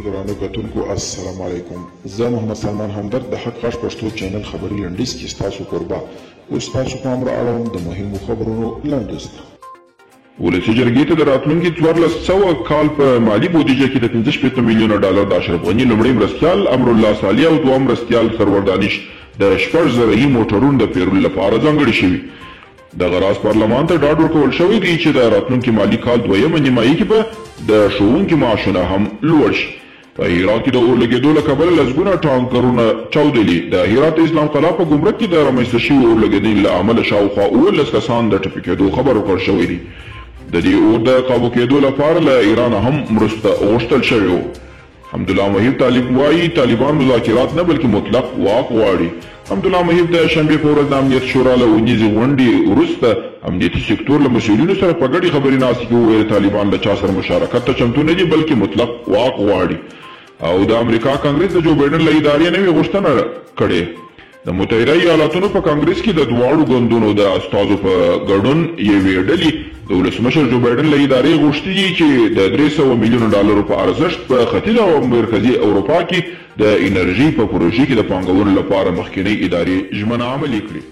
درانو کتونکو السلام علیکم. زه محمد سلمان همدرد د حق غږ پښتو چینل خبري لنډیز کې ستاسو کوربه اوس تاسو پام را اړوم د مهمو خبرونو لنډیز ته. ولسي جرګې ته د راتلونکي 1400 کال په مالي بودیجه کې د 15 میلیونه ډالر د اشرف غني لومړی مرستیال امرالله صالح او دویم مرستیال سرور دانش د 6000 موټرونو د پیرلو لپاره ځانګړي شوي. دغه راز پارلمان ته ډاډ ورکول شوی دی چې د راتلونکي مالي کال دویمه نیمایي کې به د ښوونکي معاشونه هم لوړ شي. په هرات کې د اور لګېدو له کبله لسګونه ټانکرونه چاودلي. د هرات اسلام قلعه په ګمرک کې د رامنځته شوي اور لګېدنې له امله شاوخوا 19 کسان د ټپي کېدو خبر ورکړل شوی دی. د دې اور د قابو کېدو لپاره له ایران هم مرسته غوښتل شوې وه. حمدالله مهیب طالب وایي طالبان مذاکرات نه بلکې مطلق واک غواړي. حمدالله مهیب د شنبې په ورځ د امنیت شورا له اونیزې غونډې وروسته امنیتي سکتور له مسؤلینو سره په ګډې خبرې ناستې کې وویل طالبان له چا سره مشارکت ته چمتو نه دي بلکې مطلق واک غواړي. او د امریکا کانګرس د جو بایډن له ادارې نوې غوښتنه کړې. د متحده ایالاتونو په کانګرس کې د دواړو ګوندونو د استازو په ګډون یوې ډلې د ولسمشر جو بایډن له ادارې غوښتي دي چې د 300 میلیونو ډالرو په ارزښت په ختیځه او مرکزي اروپا کې د انرژي په پروژې کې د پانګونې لپاره مخکینۍ ادارې ژمنه عملي کړي.